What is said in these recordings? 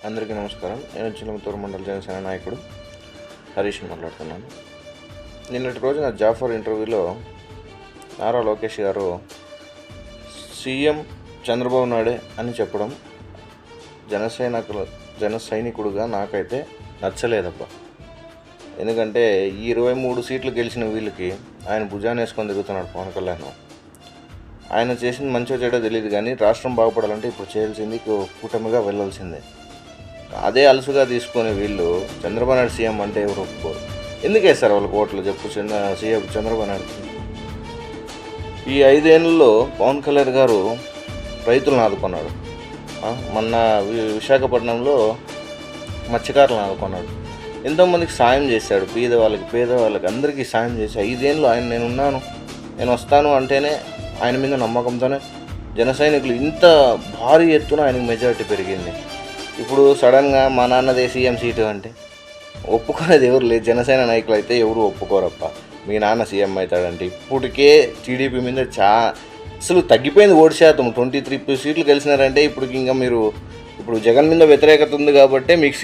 అందరికీ నమస్కారం. నేను చిలమతూరు మండల జనసేన నాయకుడు హరీష్ మాట్లాడుతున్నాను. నిన్నటి రోజున జాఫర్ ఇంటర్వ్యూలో నారా లోకేష్ గారు సీఎం చంద్రబాబు నాయుడే అని చెప్పడం జన సైనికుడుగా నాకైతే నచ్చలేదబ్బా. ఎందుకంటే ఈ 23 సీట్లు గెలిచిన వీళ్ళకి ఆయన భుజాన్ని వేసుకొని తిరుగుతున్నాడు పవన్ కళ్యాణ్. ఆయన చేసింది మంచిగా చెడో తెలియదు, కానీ రాష్ట్రం బాగుపడాలంటే ఇప్పుడు చేయాల్సింది కూటమిగా వెళ్ళాల్సిందే. అదే అలసుగా తీసుకొని వీళ్ళు చంద్రబాబు నాయుడు సీఎం అంటే ఎవరు ఒప్పుకోరు. ఎందుకు వేస్తారు వాళ్ళకి ఓట్లు చెప్పు? సీఎం చంద్రబాబు నాయుడు ఈ 5 ఏళ్ళలో పవన్ కళ్యాణ్ గారు రైతులను ఆదుకున్నాడు. మొన్న విశాఖపట్నంలో మత్స్యకారులను ఆదుకున్నాడు. ఎంతోమందికి సాయం చేశాడు. పేదవాళ్ళకి అందరికీ సాయం చేసి 5 ఏళ్ళు ఆయన నేను వస్తాను అంటేనే ఆయన మీద నమ్మకంతోనే జన సైనికులు ఇంత భారీ ఎత్తున ఆయనకు మెజారిటీ పెరిగింది. ఇప్పుడు సడన్గా మా నాన్నదే సీఎం సీటు అంటే ఒప్పుకునేది ఎవరు లేదు. జనసేన నాయకులు అయితే ఎవరు ఒప్పుకోరప్ప. మీ నాన్న సీఎం అవుతాడంటే ఇప్పటికే టీడీపీ మీద అసలు తగ్గిపోయింది ఓటు శాతం. 23 సీట్లు గెలిచినారంటే ఇప్పుడు జగన్ మీద వ్యతిరేకత ఉంది కాబట్టి మీకు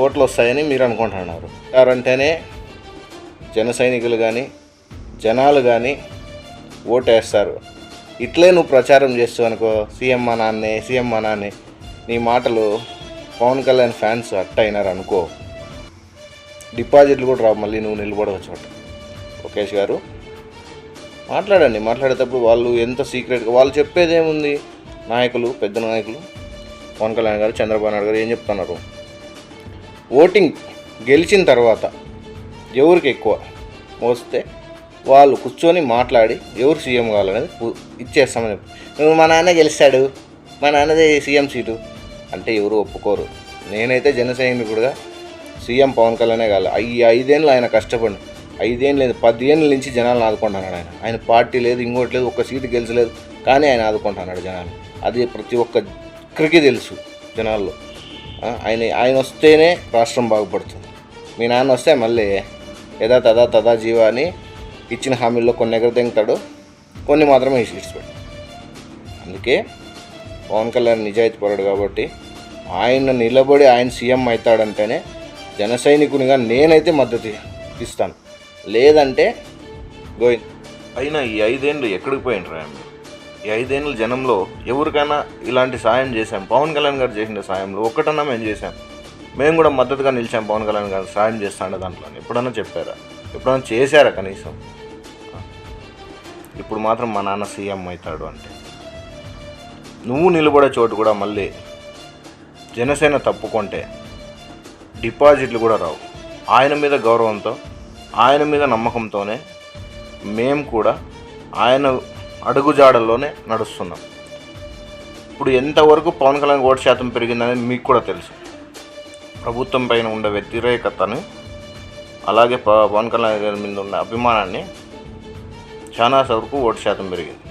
ఓట్లు వస్తాయని మీరు అనుకుంటున్నారు. అంటేనే జన సైనికులు కానీ జనాలు కానీ ఓటేస్తారు. ఇట్లే నువ్వు ప్రచారం చేస్తావు అనుకో, సీఎం మా నాన్నే నీ మాటలు పవన్ కళ్యాణ్ ఫ్యాన్స్ అయినారు అనుకో, డిపాజిట్లు కూడా రావు. మళ్ళీ నువ్వు నిలబడవచ్చు చోట. లోకేష్ గారు మాట్లాడేటప్పుడు వాళ్ళు ఎంత సీక్రెట్గా వాళ్ళు చెప్పేది ఏముంది? పెద్ద నాయకులు పవన్ కళ్యాణ్ గారు, చంద్రబాబు నాయుడు గారు ఏం చెప్తున్నారు? ఓటింగ్ గెలిచిన తర్వాత ఎవరికి ఎక్కువ వస్తే వాళ్ళు కూర్చొని మాట్లాడి ఎవరు సీఎం కావాలనేది ఇచ్చేస్తామని చెప్పి, నువ్వు మా నాన్న గెలిస్తాడు, మా నాన్నదే సీఎం సీటు అంటే ఎవరు ఒప్పుకోరు. నేనైతే జనసైనికుడుగా సీఎం పవన్ కళ్యాణే కావాలి. 5 ఏళ్ళు ఆయన కష్టపడి 5 ఏళ్ళు లేదు 10 ఏళ్ళ నుంచి జనాలను ఆదుకుంటున్నాడు. ఆయన పార్టీ లేదు, ఇంకోటి లేదు, ఒక్క సీటు గెలిచలేదు, కానీ ఆయన ఆదుకుంటున్నాడు జనాలు. అది ప్రతి ఒక్కరికి తెలుసు జనాల్లో. ఆయన వస్తేనే రాష్ట్రం బాగుపడుతుంది. మీ నాన్న వస్తే మళ్ళీ తదా జీవా అని ఇచ్చిన హామీల్లో కొన్ని ఎగరదెంగుతాడు, కొన్ని మాత్రమే ఇచ్చిపెట్టాడు. అందుకే పవన్ కళ్యాణ్ నిజాయితీ పరుడు కాబట్టి ఆయన నిలబడి ఆయన సీఎం అవుతాడంటేనే జన సైనికునిగా నేనైతే మద్దతు ఇస్తాను. లేదంటే గోయింగ్ అయినా ఈ 5 ఏళ్ళు ఎక్కడికి పోయినరా? ఈ 5 ఏళ్ళు జనంలో ఎవరికైనా ఇలాంటి సాయం చేశాం. పవన్ కళ్యాణ్ గారు చేసిన సాయంలో ఒక్కటన్నా మేము చేశాం. మేము కూడా మద్దతుగా నిలిచాం. పవన్ కళ్యాణ్ గారు సాయం చేస్తాండే దాంట్లో ఎప్పుడన్నా చెప్పారా? ఎప్పుడన్నా చేశారా కనీసం? ఇప్పుడు మాత్రం మా నాన్న సీఎం అవుతాడు అంటే నువ్వు నిలబడే చోటు కూడా మళ్ళీ జనసేన తప్పుకుంటే డిపాజిట్లు కూడా రావు. ఆయన మీద గౌరవంతో, ఆయన మీద నమ్మకంతోనే మేము కూడా ఆయన అడుగుజాడల్లోనే నడుస్తున్నాం. ఇప్పుడు ఎంతవరకు పవన్ కళ్యాణ్ ఓటు శాతం పెరిగిందనేది మీకు కూడా తెలుసు. ప్రభుత్వం పైన ఉండే వ్యతిరేకతని, అలాగే పవన్ కళ్యాణ్ గారి మీద ఉన్న అభిమానాన్ని చాలా వరకు ఓటు శాతం పెరిగింది.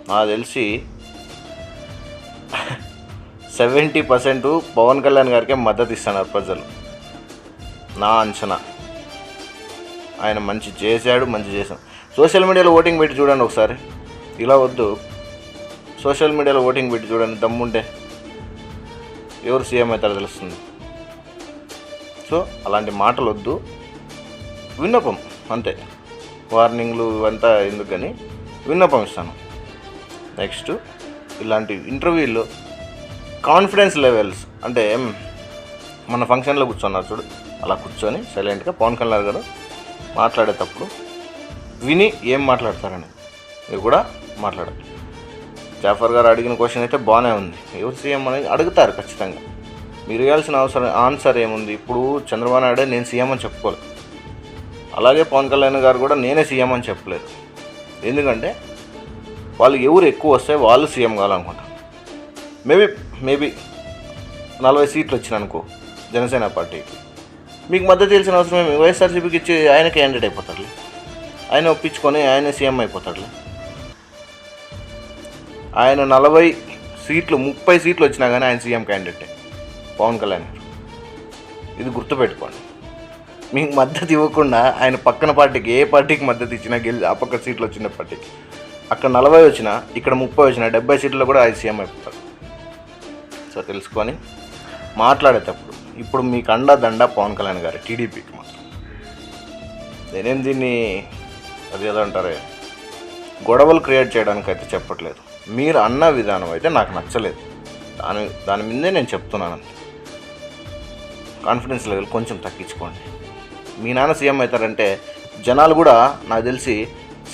నాకు తెలిసి 70% పవన్ కళ్యాణ్ గారికే మద్దతు ఇస్తున్నారు ప్రజలు. నా అంచనా ఆయన మంచి చేశాడు. సోషల్ మీడియాలో ఓటింగ్ పెట్టి చూడండి ఒకసారి. ఇలా వద్దు, సోషల్ మీడియాలో ఓటింగ్ పెట్టి చూడండి. దమ్ముంటే ఎవరు సీఎం అవుతారో తెలుస్తుంది. సో అలాంటి మాటలు వద్దు, విన్నపం అంతే. వార్నింగ్లు అంతా ఎందుకని విన్నపం ఇస్తాను. నెక్స్ట్ ఇలాంటి ఇంటర్వ్యూల్లో కాన్ఫిడెన్స్ లెవెల్స్ అంటే మన ఫంక్షన్లో కూర్చున్నారు చూడు, అలా కూర్చొని సైలెంట్గా పవన్ కళ్యాణ్ గారు మాట్లాడేటప్పుడు విని ఏం మాట్లాడతారని మీరు కూడా మాట్లాడాలి. జాఫర్ గారు అడిగిన క్వశ్చన్ అయితే బాగానే ఉంది. ఎవరు సీఎం అనేది అడుగుతారు ఖచ్చితంగా. మీరు ఇవ్వాల్సిన ఆన్సర్ ఏముంది? ఇప్పుడు చంద్రబాబు నాయుడే నేను సీఎం అని చెప్పుకోలేదు, అలాగే పవన్ కళ్యాణ్ గారు కూడా నేనే సీఎం అని చెప్పలేదు. ఎందుకంటే వాళ్ళు ఎవరు ఎక్కువ వస్తే వాళ్ళు సీఎం కావాలనుకుంటారు. మేబీ 40 సీట్లు వచ్చినాయనుకో జనసేన పార్టీకి, మీకు మద్దతు తెలిసిన అవసరం ఏమి? వైఎస్ఆర్సీపీకి ఇచ్చి ఆయన క్యాండిడేట్ అయిపోతాడులే, ఆయన ఒప్పించుకొని ఆయన సీఎం అయిపోతాడులే. ఆయన 40 సీట్లు 30 సీట్లు వచ్చినా కానీ ఆయన సీఎం క్యాండిడేటే పవన్ కళ్యాణ్ గారు. ఇది గుర్తుపెట్టుకోండి. మీకు మద్దతు ఇవ్వకుండా ఆయన పక్కన పార్టీకి, ఏ పార్టీకి మద్దతు ఇచ్చినా ఆ పక్క సీట్లు వచ్చిన పార్టీకి అక్కడ 40 వచ్చినా ఇక్కడ 30 వచ్చినా 70 సీట్లలో కూడా ఆయన సీఎం అయిపోతారు. సో తెలుసుకొని మాట్లాడేటప్పుడు ఇప్పుడు మీకు దండ పవన్ కళ్యాణ్ గారు టీడీపీకి మాత్రం నేనేం దీన్ని అదేదో అంటారే గొడవలు క్రియేట్ చేయడానికి అయితే చెప్పట్లేదు. మీరు అన్న విధానం అయితే నాకు నచ్చలేదు. దాని మీదే నేను చెప్తున్నాను. కాన్ఫిడెన్స్ లెవెల్ కొంచెం తగ్గించుకోండి. మీ నాన్న సీఎం అవుతారంటే జనాలు కూడా నాకు తెలిసి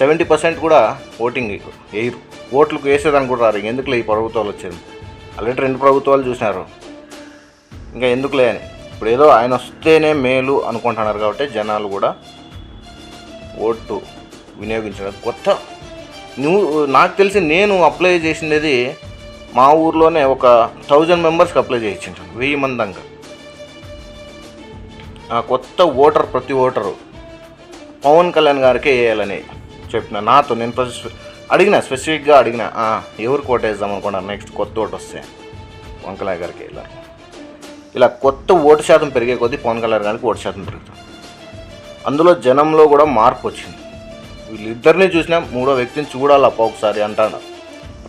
70% కూడా ఓటింగ్ వేయరు. ఓట్లకు వేసేదానికి కూడా రారు. ఎందుకులే ఈ ప్రభుత్వాలు వచ్చేది, ఆల్రెడీ 2 ప్రభుత్వాలు చూసినారు, ఇంకా ఎందుకులే అని. ఇప్పుడు ఏదో ఆయన వస్తేనే మేలు అనుకుంటున్నారు కాబట్టి జనాలు కూడా ఓటు వినియోగించడం. కొత్త నాకు తెలిసి నేను అప్లై చేసినది మా ఊర్లోనే ఒక 1000 మెంబర్స్కి అప్లై చేయించాను, 1000 మంది దాకా. ఆ కొత్త ఓటర్ ప్రతి ఓటరు పవన్ కళ్యాణ్ గారికే వేయాలని చెప్పిన. నాతో నేను స్పెసిఫిక్గా అడిగిన ఎవరికి ఓటు వేద్దాం అనుకున్నాను, నెక్స్ట్ కొత్త ఓటు వస్తే పవన్ కళ్యాణ్ గారికి వేయాలి. ఇలా కొత్త ఓటు శాతం పెరిగే కొద్దీ పవన్ కళ్యాణ్ గారికి ఓటు శాతం పెరుగుతుంది. అందులో జనంలో కూడా మార్పు వచ్చింది. వీళ్ళిద్దరినీ చూసినా మూడో వ్యక్తిని చూడాలప్ప ఒకసారి అంటాను.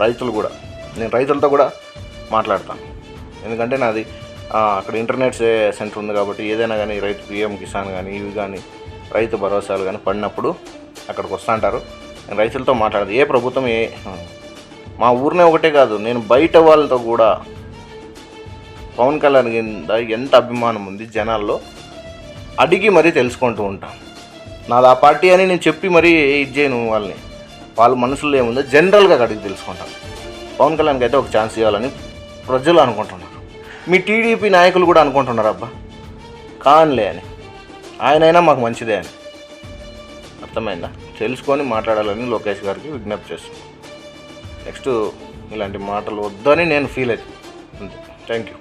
రైతులు కూడా, నేను రైతులతో కూడా మాట్లాడతాను. ఎందుకంటే నాది అక్కడ ఇంటర్నెట్ సెంటర్ ఉంది కాబట్టి ఏదైనా కానీ రైతు పిఎం కిసాన్ కానీ ఇవి కానీ రైతు భరోసాలు కానీ పడినప్పుడు అక్కడికి వస్తూ అంటారు. నేను రైతులతో మాట్లాడదు. ఏ ప్రభుత్వం మా ఊరినే ఒకటే కాదు, నేను బయట వాళ్ళతో కూడా పవన్ కళ్యాణ్ కింద ఎంత అభిమానం ఉంది జనాల్లో అడిగి మరీ తెలుసుకుంటూ ఉంటాను. నాది ఆ పార్టీ అని నేను చెప్పి మరీ ఇది చేయను వాళ్ళని. వాళ్ళ మనసులో ఏముందో జనరల్గా అడిగి తెలుసుకుంటాను. పవన్ కళ్యాణ్కి అయితే ఒక ఛాన్స్ ఇవ్వాలని ప్రజలు అనుకుంటున్నారు. మీ టీడీపీ నాయకులు కూడా అనుకుంటున్నారు అబ్బా కాన్లే అని, ఆయనైనా మాకు మంచిదే అని. అర్థమైందా? తెలుసుకొని మాట్లాడాలని లోకేష్ గారికి విజ్ఞప్తి చేస్తున్నాను. నెక్స్ట్ ఇలాంటి మాటలు వద్దని నేను ఫీల్ అవుతాను. అంతే. Thank you.